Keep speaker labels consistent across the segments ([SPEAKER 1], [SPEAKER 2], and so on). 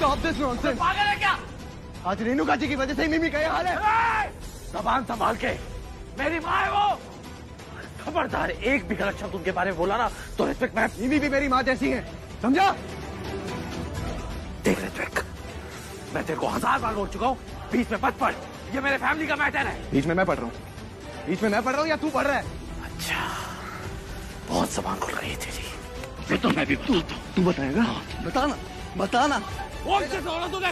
[SPEAKER 1] Stop this nonsense.
[SPEAKER 2] पागल है क्या?
[SPEAKER 1] आज रेणुका जी की वजह से ही मिमी का ये हाल है।
[SPEAKER 2] जबान संभाल के, मेरी माँ है वो। खबरदार एक भी गलत शब्द उनके बारे में बोला ना तो ऋत्विक
[SPEAKER 1] मिमी भी मेरी माँ जैसी है, समझा?
[SPEAKER 2] देख ऋत्विक, मैं तेरे को 1000 बार बोल चुका हूँ, बीच में मत पढ़। ये मेरे फैमिली का मैटर है।
[SPEAKER 1] बीच में मैं पढ़ रहा हूँ? बीच में मैं पढ़ रहा हूँ या तू पढ़ रहा है?
[SPEAKER 2] अच्छा, बहुत जबान खुल रही है तेरी। ये तो मैं भी बताता हूँ।
[SPEAKER 1] तू बताएगा? बताना, बताना।
[SPEAKER 2] तूने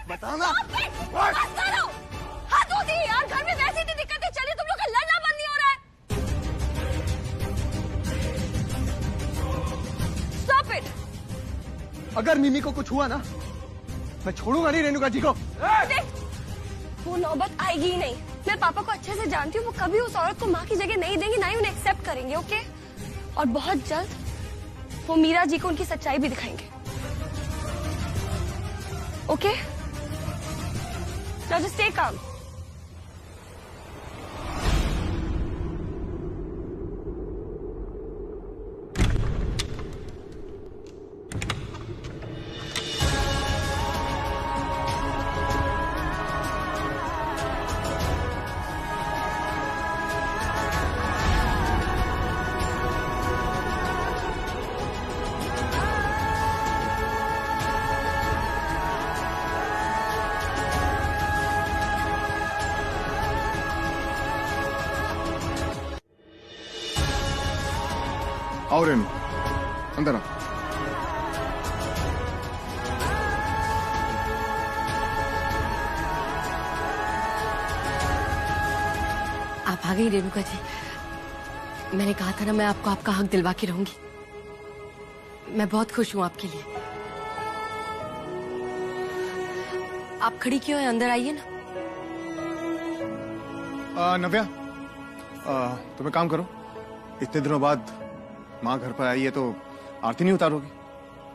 [SPEAKER 1] बताना।
[SPEAKER 3] हाथ धो दिए यार, घर में वैसी इतनी दिक्कतें चली, तुम लोग का लड़ना बंद नहीं हो रहा है। Stop it!
[SPEAKER 1] अगर मिमी को कुछ हुआ ना, मैं छोड़ूंगा नहीं रेणुका जी को।
[SPEAKER 3] वो नौबत आएगी ही नहीं। मैं पापा को अच्छे से जानती हूँ, वो कभी उस औरत को माँ की जगह नहीं देंगे, ना ही उन्हें एक्सेप्ट करेंगे, ओके? और बहुत जल्द वो मीरा जी को उनकी सच्चाई भी दिखाएंगे, okay? Now just stay calm.
[SPEAKER 4] आओ रेनू, अंदर आओ।
[SPEAKER 3] आप आ गई रेणुका जी। मैंने कहा था ना, मैं आपको आपका हक दिलवा के रहूंगी। मैं बहुत खुश हूँ आपके लिए। आप खड़ी क्यों हैं? अंदर आइए ना।
[SPEAKER 4] नव्या, तुम एक काम करो, इतने दिनों बाद माँ घर पर आई है तो आरती नहीं उतारोगी?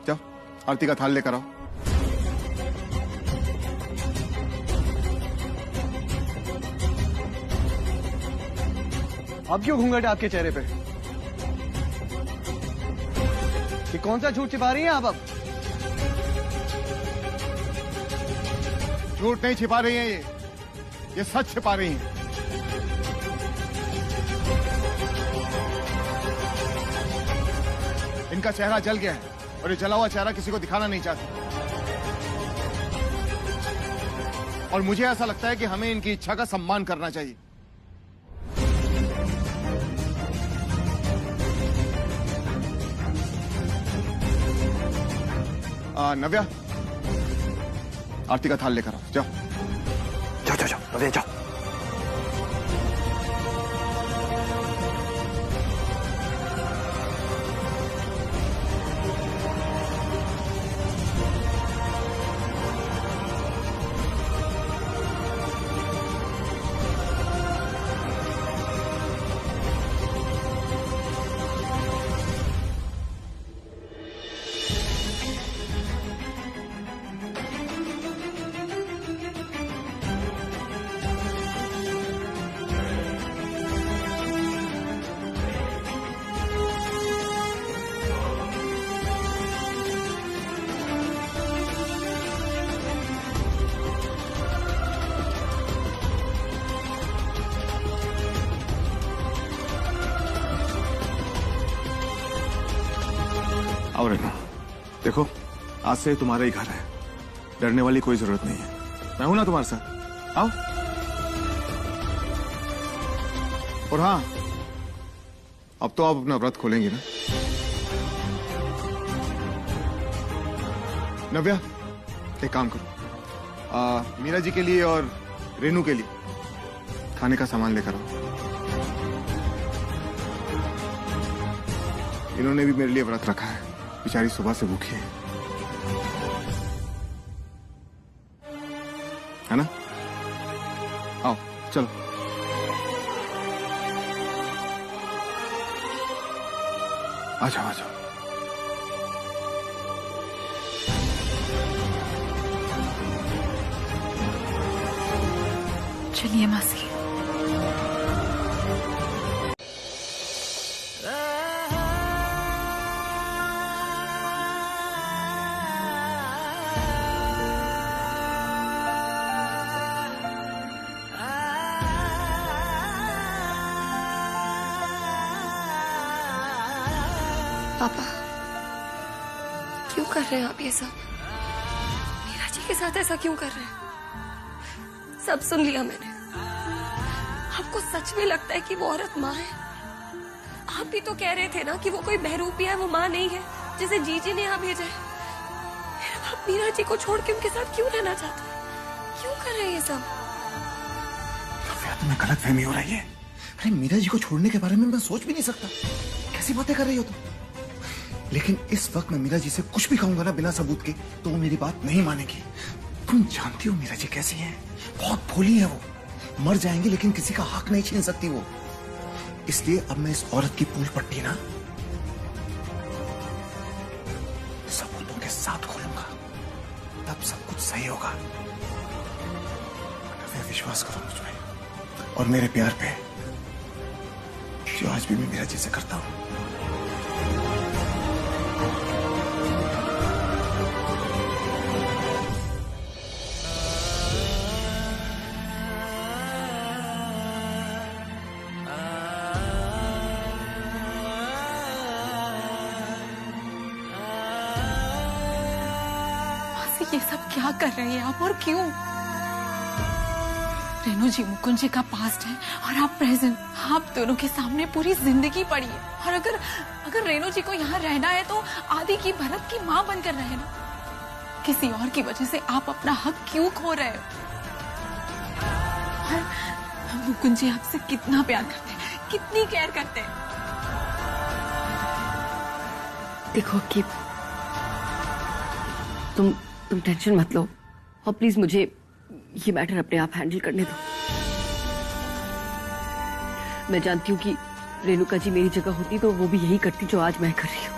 [SPEAKER 4] जाओ, आरती का थाल लेकर आओ।
[SPEAKER 1] अब क्यों घूंघट आपके चेहरे पे? ये कौन सा झूठ छिपा रही हैं आप अब?
[SPEAKER 4] झूठ नहीं छिपा रही हैं ये सच छिपा रही हैं। इनका चेहरा जल गया है और ये जला हुआ चेहरा किसी को दिखाना नहीं चाहती। और मुझे ऐसा लगता है कि हमें इनकी इच्छा का सम्मान करना चाहिए। नव्या, आरती का थाल लेकर आओ। जाओ
[SPEAKER 2] जाओ जाओ जाओ, नव्या जाओ।
[SPEAKER 4] और देखो, आज से तुम्हारा ही घर है, डरने वाली कोई जरूरत नहीं है। मैं हूं ना तुम्हारे साथ, आओ। और हाँ, अब तो आप अपना व्रत खोलेंगे ना? नव्या, एक काम करो, मीरा जी के लिए और रेनू के लिए खाने का सामान लेकर आओ। इन्होंने भी मेरे लिए व्रत रखा है, बेचारी सुबह से भूखी है ना? आओ चलो। आ जाओ आ जाओ।
[SPEAKER 5] चलिए मासी।
[SPEAKER 3] पापा, क्यों कर रहे हैं आप ये सब? मीरा जी के साथ ऐसा क्यों कर रहे हैं? सब सुन लिया मैंने। आपको सच में लगता है कि वो औरत माँ है? आप भी तो कह रहे थे ना कि वो कोई बहरूपी है, वो माँ नहीं है जिसे जीजी ने यहाँ भेजा है। आप मीरा जी को छोड़ के उनके साथ क्यों रहना चाहते हैं? क्यों कर रहे हैं ये सब?
[SPEAKER 4] तुम्हें गलत फहमी हो रही है। अरे मीरा जी को छोड़ने के बारे में मैं सोच भी नहीं सकता। कैसी बातें कर रही हो तुम? लेकिन इस वक्त मैं मीरा जी से कुछ भी कहूंगा ना बिना सबूत के, तो वो मेरी बात नहीं मानेगी। तुम जानती हो मीरा जी कैसी हैं? बहुत भोली है वो। मर जाएंगी लेकिन किसी का हक नहीं छीन सकती वो। इसलिए अब मैं इस औरत की पूल पट्टी ना सबूतों के साथ खोलूंगा, तब सब कुछ सही होगा। फिर विश्वास करो मुझ में और मेरे प्यार पे, जो आज भी मैं मीरा जी से करता हूं।
[SPEAKER 5] ये सब क्या कर रहे हैं आप और क्यों? रेनू जी मुकुंद जी का पास्ट है और आप प्रेजेंट। आप दोनों के सामने पूरी जिंदगी पड़ी है और अगर रेनू जी को यहाँ रहना है तो आदि की भरत की माँ बनकर रहना। किसी और की वजह से आप अपना हक क्यों खो रहे हो? और मुकुंद जी आपसे कितना प्यार करते हैं, कितनी केयर करते हैं।
[SPEAKER 6] देखो कि तुम टेंशन मत लो और प्लीज मुझे ये मैटर अपने आप हैंडल करने दो। मैं जानती हूँ कि रेणुका जी मेरी जगह होती तो वो भी यही करती जो आज मैं कर रही हूँ।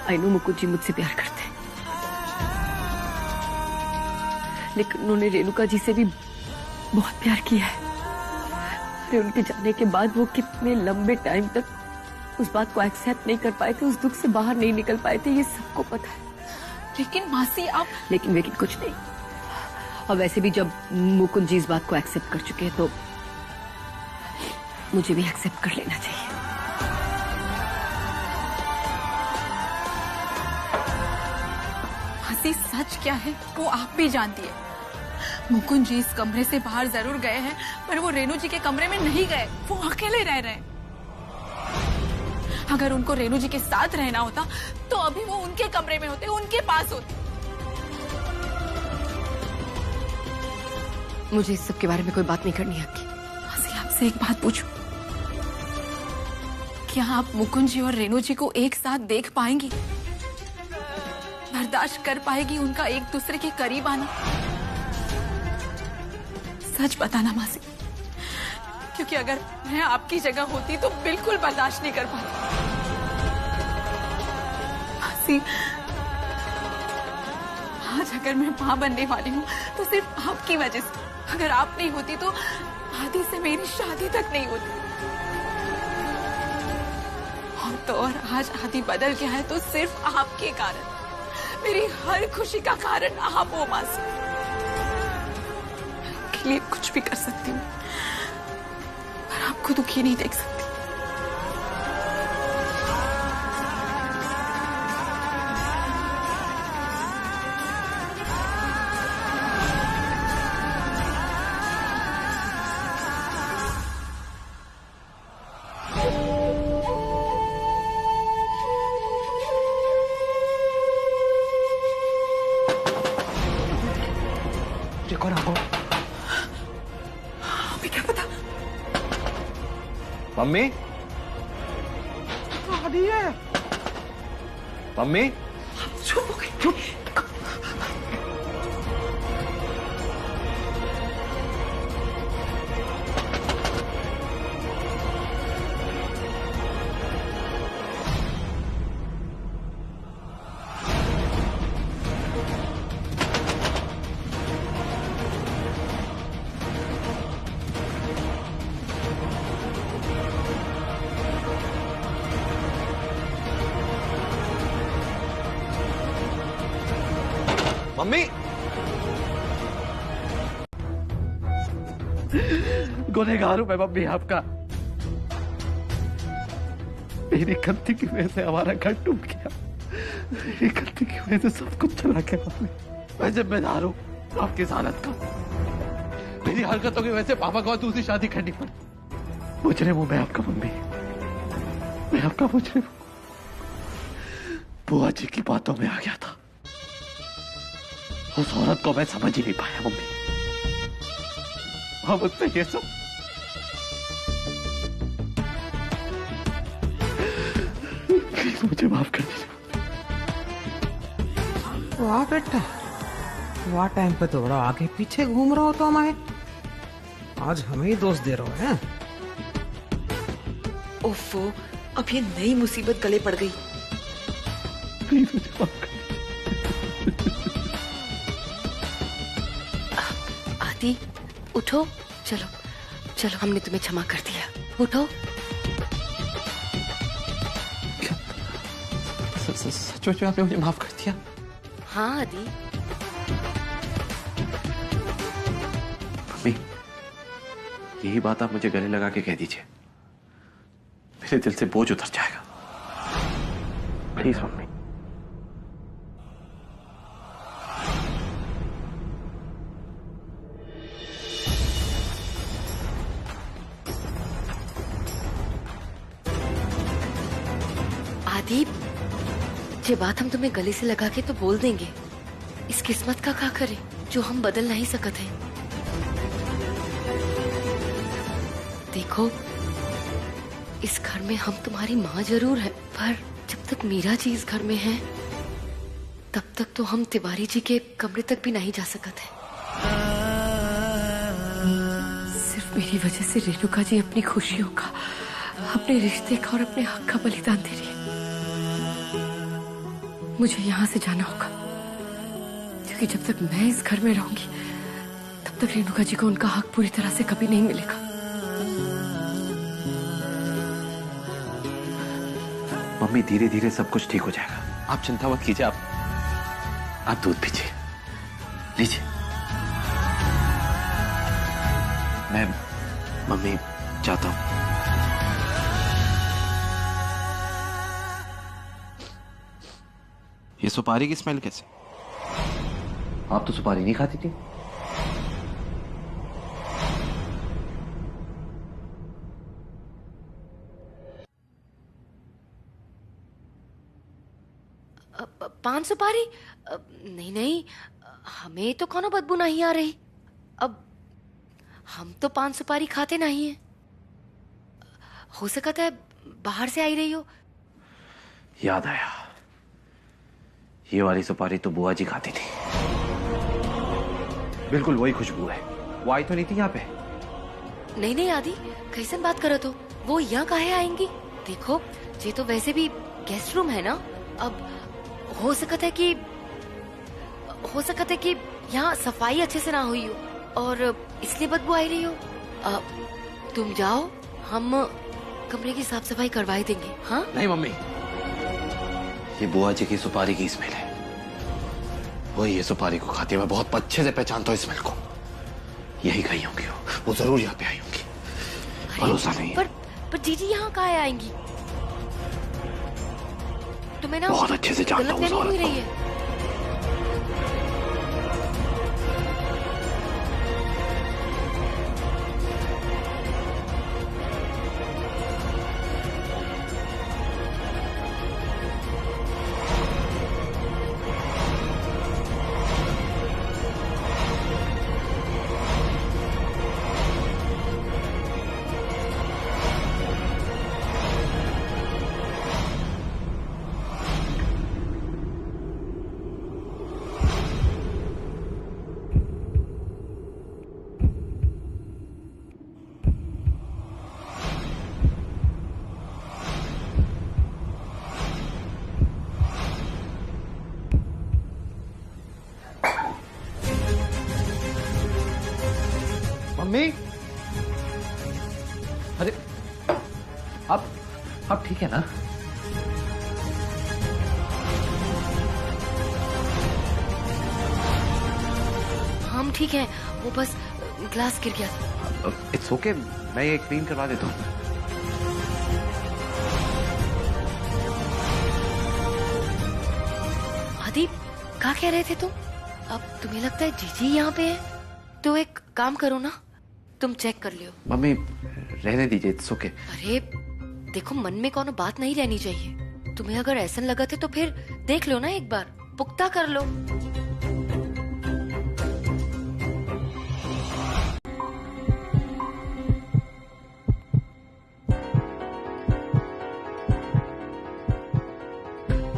[SPEAKER 6] आई नो मुकुंद जी मुझसे प्यार करते हैं, लेकिन उन्होंने रेणुका जी से भी बहुत प्यार किया है। अरे उनके जाने के बाद वो कितने लंबे टाइम तक उस बात को एक्सेप्ट नहीं कर पाए थे, उस दुख से बाहर नहीं निकल पाए थे, ये सबको पता है।
[SPEAKER 5] लेकिन मासी आप
[SPEAKER 6] लेकिन कुछ नहीं। और वैसे भी जब मुकुंद जी इस बात को एक्सेप्ट कर चुके हैं तो मुझे भी एक्सेप्ट कर लेना चाहिए।
[SPEAKER 5] मासी सच क्या है वो आप भी जानती है। मुकुंद जी इस कमरे से बाहर जरूर गए हैं पर वो रेणु जी के कमरे में नहीं गए, वो अकेले रह रहे हैं। अगर उनको रेणु जी के साथ रहना होता तो अभी वो उनके कमरे में होते, उनके पास होते।
[SPEAKER 6] मुझे इस सब के बारे में कोई बात नहीं करनी है आपकी।
[SPEAKER 5] मासी आपसे एक बात पूछूं, क्या आप मुकुंद जी और रेणु जी को एक साथ देख पाएंगी? बर्दाश्त कर पाएगी उनका एक दूसरे के करीब आना? सच बताना मासी, क्योंकि अगर मैं आपकी जगह होती तो बिल्कुल बर्दाश्त नहीं कर पाती। मासी आज अगर मैं मां बनने वाली हूँ तो सिर्फ आपकी वजह से। अगर आप नहीं होती तो आदि से मेरी शादी तक नहीं होती। और तो और आज आदि बदल गया है तो सिर्फ आपके कारण। मेरी हर खुशी का कारण आप हो मासी। आपके लिए कुछ भी कर सकती हूँ पर आपको दुखी नहीं देख सकती।
[SPEAKER 2] कौन आपको?
[SPEAKER 5] अभी क्या पता।
[SPEAKER 2] मम्मी आदि है। मम्मी
[SPEAKER 5] चुप हो गई, चुप।
[SPEAKER 2] मम्मी गुनहगार हूं मैं मम्मी आपका। मेरी गलती की वजह से हमारा घर टूट गया। मेरी गलती की वजह से सब कुछ चला गया मम्मी। मैं जिम्मेदार हूँ आपकी इस हालत का। मेरी हरकतों की वजह से पापा को दूसरी शादी करनी पड़ी। मुजरिम हूँ मैं आपका मम्मी, मैं आपका मुजरिम हूँ। बुआ जी की बातों में आ गया था। उस औरत को मैं समझ ही नहीं पाया मम्मी। अब उससे ये सब मुझे माफ कर दीजिए।
[SPEAKER 7] वाह बेटा, वाह टाइम पे तो बड़ा आगे पीछे घूम रहा हो तो हमारे। आज हमें ही दोस्त दे रहे हो हैं।
[SPEAKER 8] ओफो, अब ये नई मुसीबत गले पड़ गई।
[SPEAKER 2] प्लीज मुझे माफ कर
[SPEAKER 6] आदि उठो, चलो चलो, हमने तुम्हें क्षमा कर दिया, उठो।
[SPEAKER 2] सच में आपने मुझे माफ कर दिया?
[SPEAKER 6] हाँ आदि।
[SPEAKER 2] मम्मी, यही बात आप मुझे गले लगा के कह दीजिए, मेरे दिल से बोझ उतर जाएगा। Please mummy.
[SPEAKER 6] आदि, ये बात हम तुम्हें गले से लगा के तो बोल देंगे, इस किस्मत का क्या करे जो हम बदल नहीं सकते हैं। देखो, इस घर में हम तुम्हारी माँ जरूर है, पर जब तक मीरा जी इस घर में है तब तक तो हम तिवारी जी के कमरे तक भी नहीं जा सकते। सिर्फ मेरी वजह से रेणुका जी अपनी खुशियों का, अपने रिश्ते का और अपने हक का बलिदान दे रही है। मुझे यहाँ से जाना होगा, क्योंकि जब तक मैं इस घर में रहूंगी तब तक रेणुका जी को उनका हक पूरी तरह से कभी नहीं मिलेगा।
[SPEAKER 2] मम्मी, धीरे धीरे सब कुछ ठीक हो जाएगा, आप चिंता मत कीजिए। आप दूध पीजिए, लीजिए। मैं मम्मी जाता हूं। ये सुपारी की स्मेल कैसे? आप तो सुपारी नहीं खाती थी।
[SPEAKER 6] पान सुपारी? नहीं नहीं, हमें तो कोनो बदबू नहीं आ रही। अब हम तो पान सुपारी खाते नहीं हैं। हो सकता है बाहर से आई रही हो।
[SPEAKER 2] याद आया, ये वाली सुपारी तो बुआ जी खाती थी। बिल्कुल वही खुशबू है। वो आई तो नहीं थी यहाँ पे?
[SPEAKER 6] नहीं नहीं आदि, कैसन बात करो तो वो यहाँ काहे आएंगी? देखो, ये तो वैसे भी गेस्ट रूम है ना। अब हो सकता है कि यहाँ सफाई अच्छे से ना हुई हो और इसलिए बदबू आई रही हो। तुम जाओ, हम कमरे की साफ सफाई करवाई देंगे। हाँ
[SPEAKER 2] नहीं मम्मी, ये बुआ जी की सुपारी की स्मेल है। वो ये सुपारी को खाती है, मैं बहुत अच्छे से पहचानता हूँ स्मेल को। यही कहीं होंगी वो जरूर यहाँ पे आई होंगी। भरोसा नहीं है।
[SPEAKER 6] पर जीजी यहाँ कहाँ आएंगी? तुम्हें ना
[SPEAKER 2] बहुत अच्छे से जानता हूँ उस औरत को। मम्मी, अरे आप ठीक है ना?
[SPEAKER 6] हम ठीक हैं, वो बस ग्लास गिर गया था।
[SPEAKER 2] इट्स ओके, मैं ये क्लीन करवा देता हूँ।
[SPEAKER 6] क्या कह रहे थे तुम? अब तुम्हें लगता है जीजी यहाँ पे है? तो एक काम करो ना, तुम चेक कर लियो।
[SPEAKER 2] मम्मी रहने दीजिए, इट्स ओके।
[SPEAKER 6] अरे देखो, मन में कोनो बात नहीं रहनी चाहिए। तुम्हें अगर ऐसा लगा थे तो फिर देख लो ना, एक बार पुख्ता कर लो।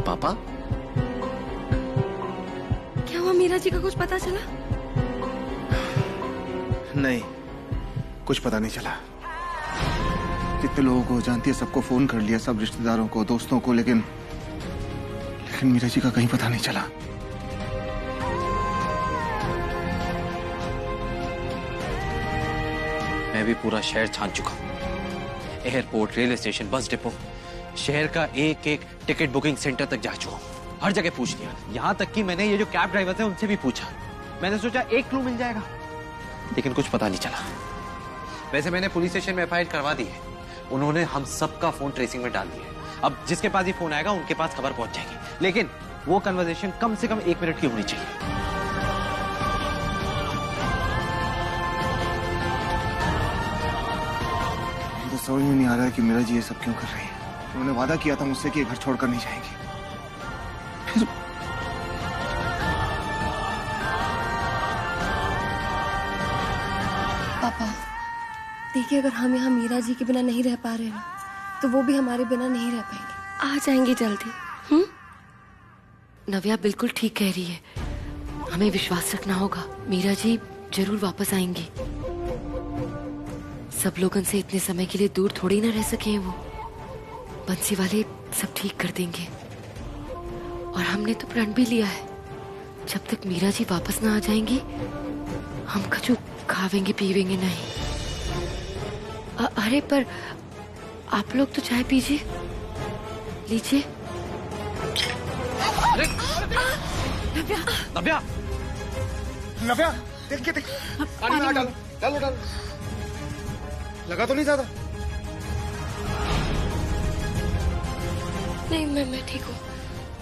[SPEAKER 2] पापा
[SPEAKER 3] क्या हुआ, मीरा जी का कुछ पता चला?
[SPEAKER 4] नहीं, कुछ पता नहीं चला। जितने लोगों को जानती है सबको फोन कर लिया, सब रिश्तेदारों को, दोस्तों को, लेकिन मीरा जी का कहीं पता नहीं चला।
[SPEAKER 2] मैं भी पूरा शहर छान चुका हूँ। Airport, railway station, bus depot, शहर का एक एक टिकट बुकिंग सेंटर तक जा चुका हूँ। हर जगह पूछ लिया, यहाँ तक कि मैंने ये जो कैब ड्राइवर थे उनसे भी पूछा। मैंने सोचा एक क्लू मिल जाएगा, लेकिन कुछ पता नहीं चला। वैसे मैंने पुलिस स्टेशन में एफआईआर करवा दी है। उन्होंने हम सबका फोन ट्रेसिंग में डाल दिया है। अब जिसके पास ही फोन आएगा उनके पास खबर पहुंच जाएगी, लेकिन वो कन्वर्सेशन कम से कम 1 मिनट की होनी चाहिए।
[SPEAKER 4] तो समझ में नहीं आ रहा है कि मीरा जी ये सब क्यों कर रही है। उन्होंने वादा किया था मुझसे कि घर छोड़कर नहीं जाएंगी, फिर
[SPEAKER 3] पापा देखिए, अगर हम यहाँ मीरा जी के बिना नहीं रह पा रहे ना, तो वो भी हमारे बिना नहीं रह पाएंगे। आ जाएंगे जल्दी।
[SPEAKER 6] नव्या बिल्कुल ठीक कह रही है, हमें विश्वास रखना होगा। मीरा जी जरूर वापस आएंगी। सब लोगों से इतने समय के लिए दूर थोड़ी ना रह सके हैं वो। बंसी वाले सब ठीक कर देंगे। और हमने तो प्रण भी लिया है, जब तक मीरा जी वापस ना आ जाएंगी हम कछु खावेंगे पीवेंगे नहीं। अरे पर आप लोग तो चाय पीजिए, लीजिए।
[SPEAKER 2] नव्या,
[SPEAKER 4] नव्या, देखिए पानी में डालो, डालो। लगा तो नहीं ज्यादा?
[SPEAKER 3] नहीं, मैं ठीक हूँ।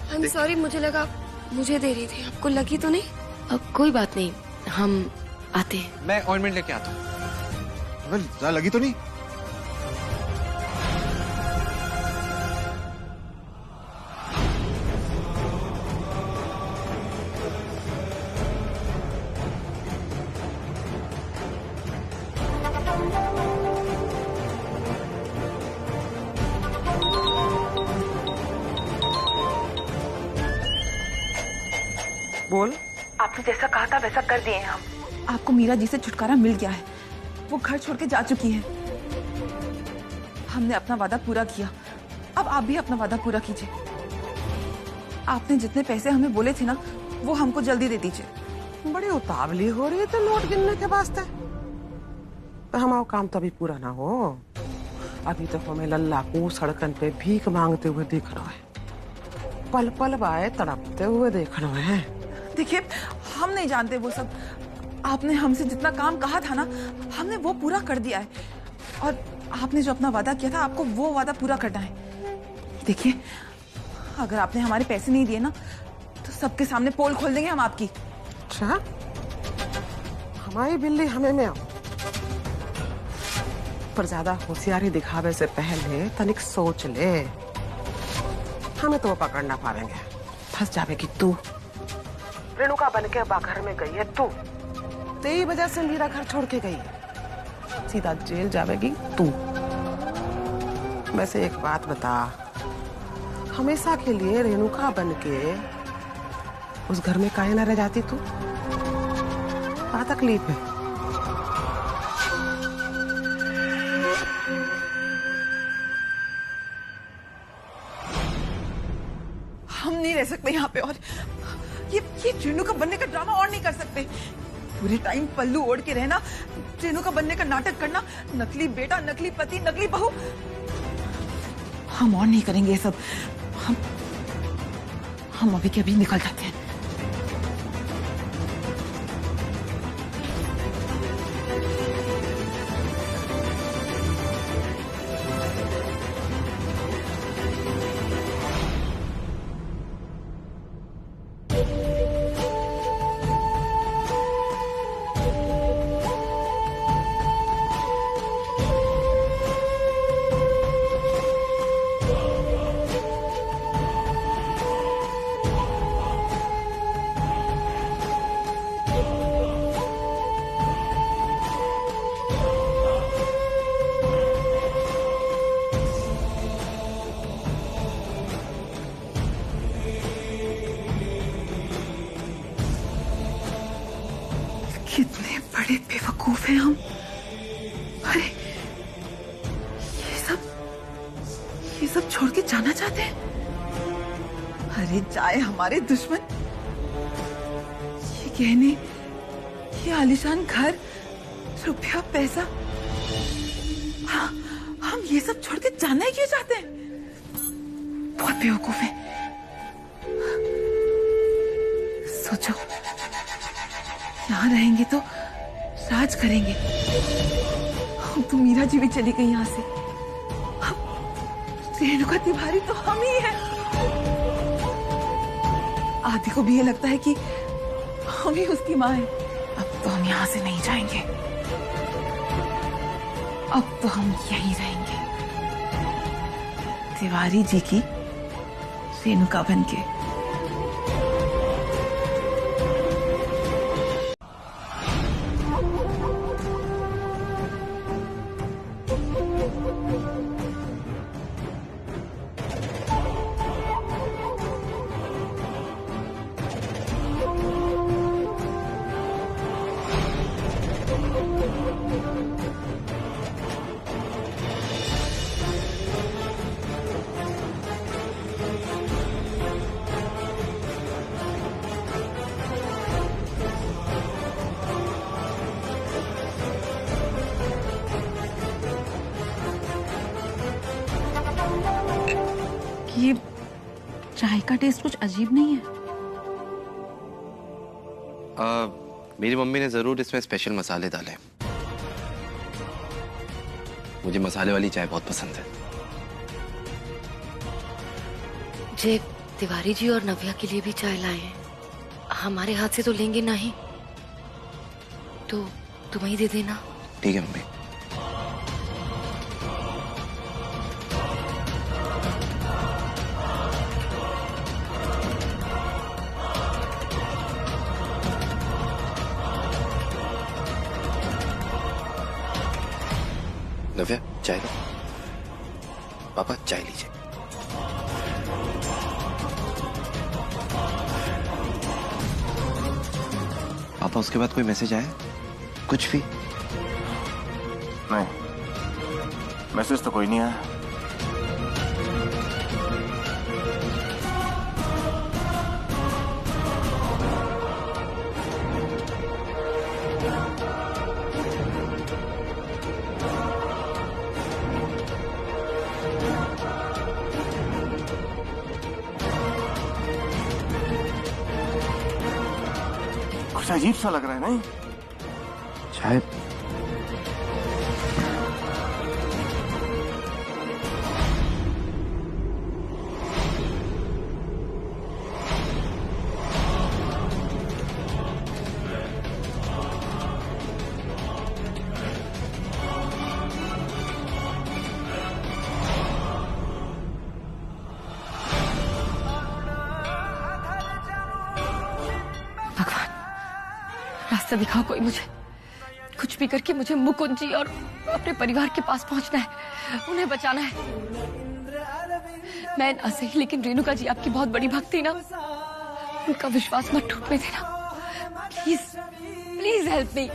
[SPEAKER 3] आई एम सॉरी, मुझे लगा मुझे दे रही थी, आपको लगी तो नहीं?
[SPEAKER 6] अब कोई बात नहीं, हम आते हैं।
[SPEAKER 2] मैं ऑइंटमेंट लेके आता हूँ।
[SPEAKER 4] ज्यादा लगी तो नहीं?
[SPEAKER 7] बोल।
[SPEAKER 8] आपने जैसा कहा था वैसा कर दिए हैं हम।
[SPEAKER 5] आपको मीरा जी से छुटकारा मिल गया है। वो घर छोड़ के जा चुकी है। हमने अपना वादा पूरा किया, अब आप भी अपना वादा पूरा कीजिए। आपने जितने पैसे हमें बोले थे ना, वो हमको जल्दी दे दीजिए।
[SPEAKER 7] बड़ी उतावली हो रही है तो नोट गिनने के वास्ते। तो हमारा काम तो अभी पूरा ना हो। अभी तो हमें लल्ला को सड़कन पे भीख मांगते हुए देख रहा है, पल पल बाए तड़पते हुए देख रहे हैं।
[SPEAKER 5] देखिए, हम नहीं जानते वो सब। आपने हमसे जितना काम कहा था ना, हमने वो पूरा कर दिया है। और आपने जो अपना वादा किया था, आपको वो वादा पूरा करना है। देखिए, अगर आपने हमारे पैसे नहीं दिए ना, तो सबके सामने पोल खोल देंगे हम आपकी।
[SPEAKER 7] अच्छा, हमारी बिल्ली हमें में आओ। पर ज्यादा होशियारी दिखावे से पहले तनिक सोच ले। हमें तो वो पकड़ ना पाएंगे, फंस जाएगी तू। रेणुका बन के घर में गई है तू, तेरी वजह से मीरा घर छोड़ के गई है, सीधा जेल जाएगी तू। वैसे एक बात बता, हमेशा के लिए रेणुका बन के उस घर में काहे ना रह जाती तू? क्या तकलीफ है?
[SPEAKER 5] हम नहीं रह सकते यहाँ पे, और ये रेणुका बनने का ड्रामा और नहीं कर सकते। पूरे टाइम पल्लू ओढ़ के रहना, रेणुका बनने का नाटक करना, नकली बेटा, नकली पति, नकली बहू। हम और नहीं करेंगे ये सब। हम अभी के अभी निकल जाते हैं। कितने बड़े बेवकूफ हैं हम। अरे ये सब छोड़ के जाना चाहते हैं। अरे जाए हमारे दुश्मन। ये गहने, ये आलीशान घर, रुपया पैसा, हाँ, हम ये सब छोड़ के जाना ही क्यों चाहते हैं? बहुत बेवकूफ है। सोचो, यहाँ रहेंगे तो राज करेंगे। हम तो मीरा जी भी चली गई यहाँ से। रेणुका तिवारी तो हम ही हैं। आदि को भी ये लगता है कि हम ही उसकी माँ है। अब तो हम यहाँ से नहीं जाएंगे। अब तो हम यहीं रहेंगे, तिवारी जी की रेणुका बनके। ये चाय का टेस्ट कुछ अजीब नहीं है।
[SPEAKER 9] मेरी मम्मी ने जरूर इसमें स्पेशल मसाले डाले। मुझे मसाले वाली चाय बहुत पसंद है।
[SPEAKER 6] जे तिवारी जी और नव्या के लिए भी चाय लाए हैं। हमारे हाथ से तो लेंगे नहीं, तो तुम ही दे देना।
[SPEAKER 9] ठीक है मम्मी। नव्या चाय लो। पापा चाय लीजिए। पापा उसके बाद कोई मैसेज आया? कुछ भी
[SPEAKER 4] नहीं, मैसेज तो कोई नहीं आया। कुछ अजीब सा लग रहा है नहीं?
[SPEAKER 9] शायद।
[SPEAKER 6] रास्ता दिखाओ कोई मुझे। कुछ भी करके मुझे मुकुंद जी और अपने परिवार के पास पहुंचना है, उन्हें बचाना है। मैं ना सही, लेकिन रेणुका जी आपकी बहुत बड़ी भक्त थी ना, उनका विश्वास मत टूटने देना। Please please help me.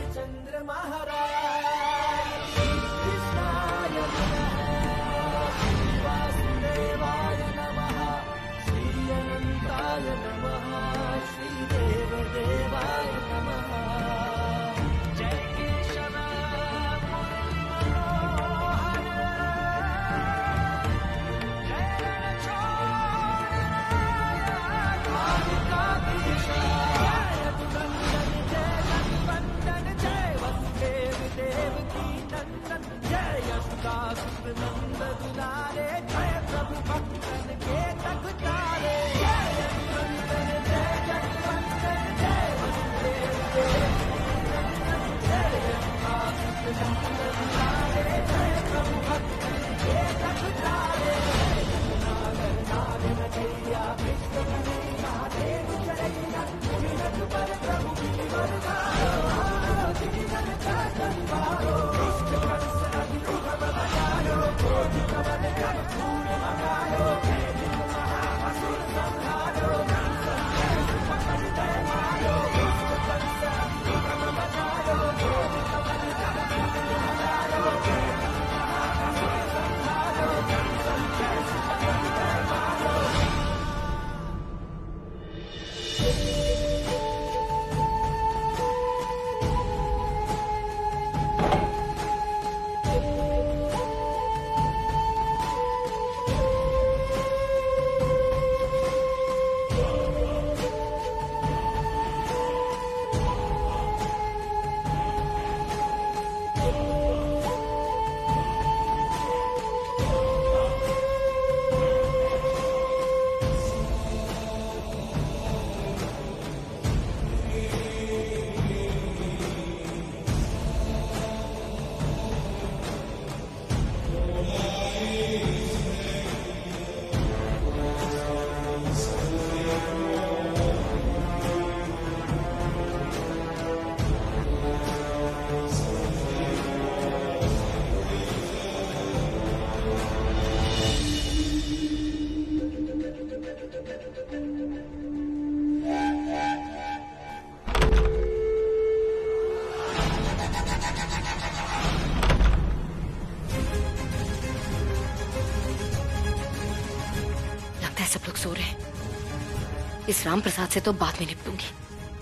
[SPEAKER 6] सब लोग सो रहे हैं। इस राम प्रसाद से तो बाद में निपटूंगी,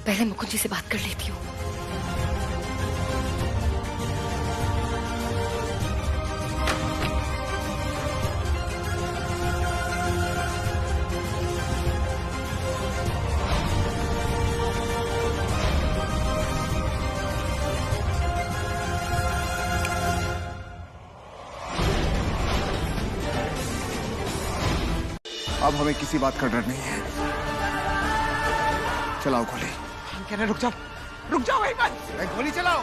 [SPEAKER 6] पहले मुकुंद जी से बात कर लेती हूँ।
[SPEAKER 4] अब हमें किसी बात का डर नहीं है। चलाओ गोली।
[SPEAKER 7] हम कह रहे रुक जाओ वहीं पर।
[SPEAKER 4] गोली चलाओ।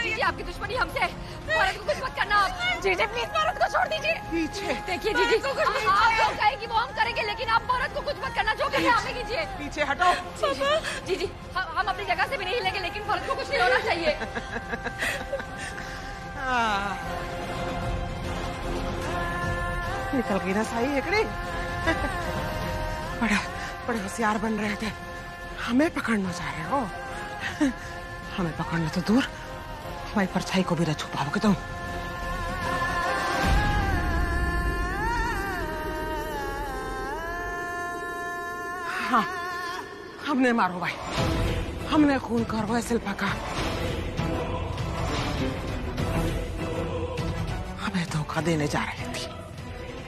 [SPEAKER 6] जी आपकी दुश्मनी हमसे है, भारत को कुछ मत करना आप। जी प्लीज भारत को छोड़ दीजिए।
[SPEAKER 7] पीछे
[SPEAKER 6] देखिए जी को कुछ नहीं, आप जो कहेंगे वो हम करेंगे, लेकिन आप भारत को कुछ मत करना, जो कहे हमें कीजिए।
[SPEAKER 7] पीछे हटो।
[SPEAKER 6] जी हम अपनी जगह से भी नहीं हिलेंगे, लेकिन भारत को कुछ नहीं होना चाहिए।
[SPEAKER 7] निकल गई ना सही एकड़ी। बड़े होशियार बन रहे थे, हमें पकड़ना चाह रहे हो। हमें पकड़ना तो दूर, हमारी परछाई को भी न छुपाओगे तुम। हाँ, हमने मारो भाई, हमने खून करवाया शिल्पा का। हमें धोखा देने जा रही थी,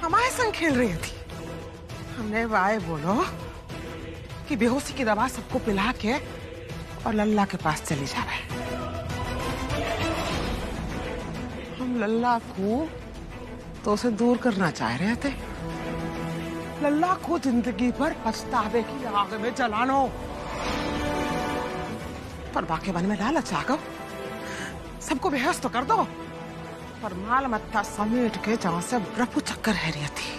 [SPEAKER 7] हमारे संग खेल रही थी। हमने वाए बोलो कि बेहोशी की दवा सबको पिला के और लल्ला के पास चली जावे। हम लल्ला को तो उसे दूर करना चाह रहे थे, लल्ला को जिंदगी भर पछतावे की आग में जलानो। पर बाकी बन में लालच आ गो, सबको बेहोश तो कर दो, पर माल मत्ता समेट के जहां से रफू चक्कर है रही थी,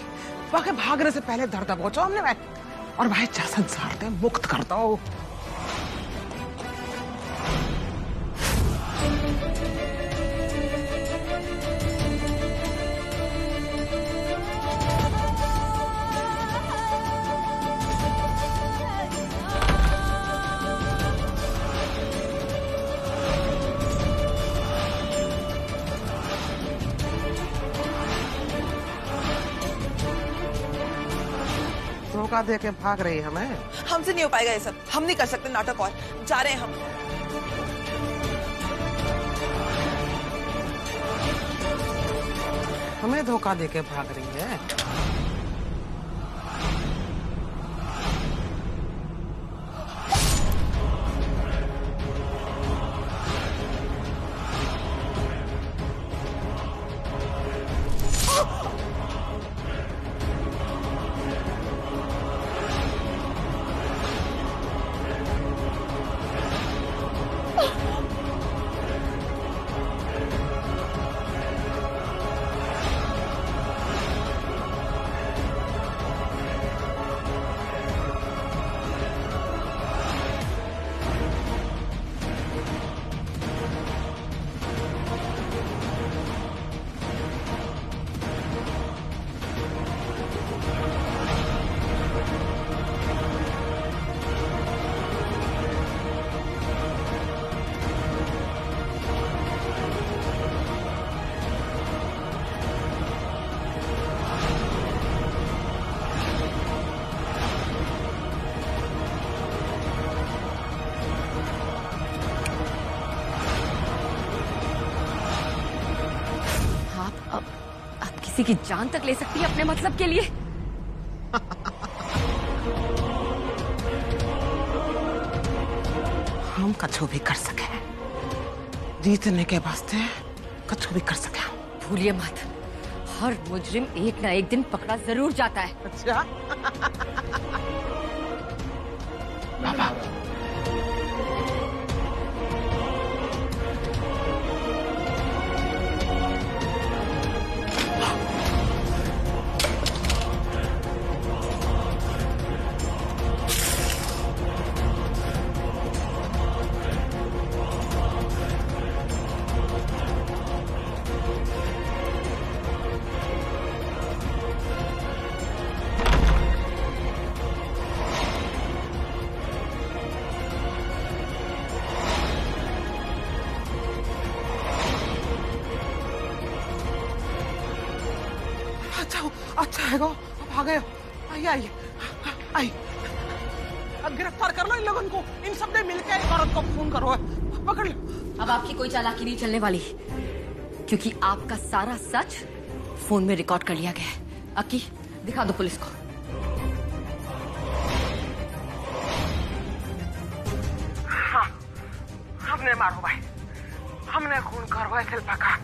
[SPEAKER 7] बाकी भागने से पहले दर्द पहुंचो हमने और भाई जा संसार से मुक्त कर दो। धोखा दे के भाग रही है हमें।
[SPEAKER 10] हमसे नहीं हो पाएगा ये सब, हम नहीं कर सकते नाटक और जा रहे हैं हम।
[SPEAKER 7] हमें धोखा दे के भाग रही है।
[SPEAKER 6] किसी की जान तक ले सकती है अपने मतलब के लिए।
[SPEAKER 7] हम कछु भी कर सके, जीतने के वास्ते कछु भी कर सके।
[SPEAKER 6] भूलिए मत, हर मुजरिम एक ना एक दिन पकड़ा जरूर जाता है।
[SPEAKER 7] अच्छा बाबा, अच्छा है गो, अब आ गए। आइए आइए आइए, अब गिरफ्तार कर लो इन लोगों को। इन सब ने मिलकर एक औरत को फोन करो, पकड़ लो।
[SPEAKER 6] अब आपकी कोई चालाकी नहीं चलने वाली, क्योंकि आपका सारा सच फोन में रिकॉर्ड कर लिया गया है। अक्की, दिखा दो पुलिस को।
[SPEAKER 7] हाँ, हमने मारो भाई, हमने खून करवाया शिल्पा का।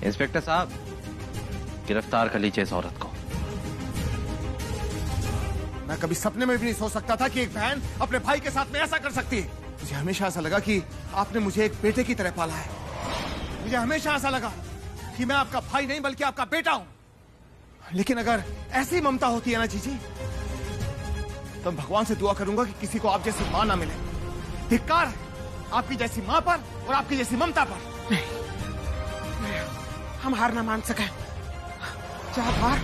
[SPEAKER 2] इंस्पेक्टर साहब, गिरफ्तार कर लीजिए इस औरत को।
[SPEAKER 4] मैं कभी सपने में भी नहीं सोच सकता था कि एक बहन अपने भाई के साथ में ऐसा कर सकती है। मुझे हमेशा ऐसा लगा कि आपने मुझे एक बेटे की तरह पाला है। मुझे हमेशा ऐसा लगा कि मैं आपका भाई नहीं बल्कि आपका बेटा हूं। लेकिन अगर ऐसी ममता होती है ना जीजी, तो मैं भगवान से दुआ करूंगा कि किसी को आप जैसी मां ना मिले। धिक्कार है आपकी जैसी मां पर और आपकी जैसी ममता पर।
[SPEAKER 7] नहीं, हम हार ना मान सके। चाहे हार,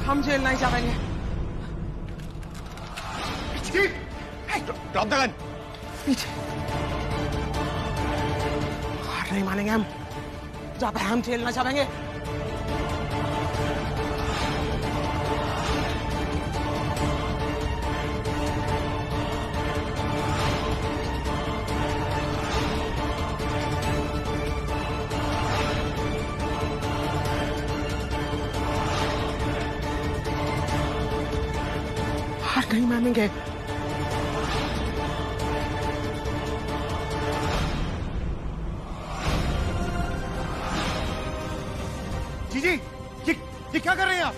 [SPEAKER 7] हम जेल नहीं जाएंगे।
[SPEAKER 4] Drop the gun.
[SPEAKER 7] पीछे, हार नहीं मानेंगे हम, जब तक हम जेल ना जाएंगे। हार नहीं मानेंगे।
[SPEAKER 4] जीजी, ये क्या कर रहे हैं आप?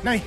[SPEAKER 4] नहीं,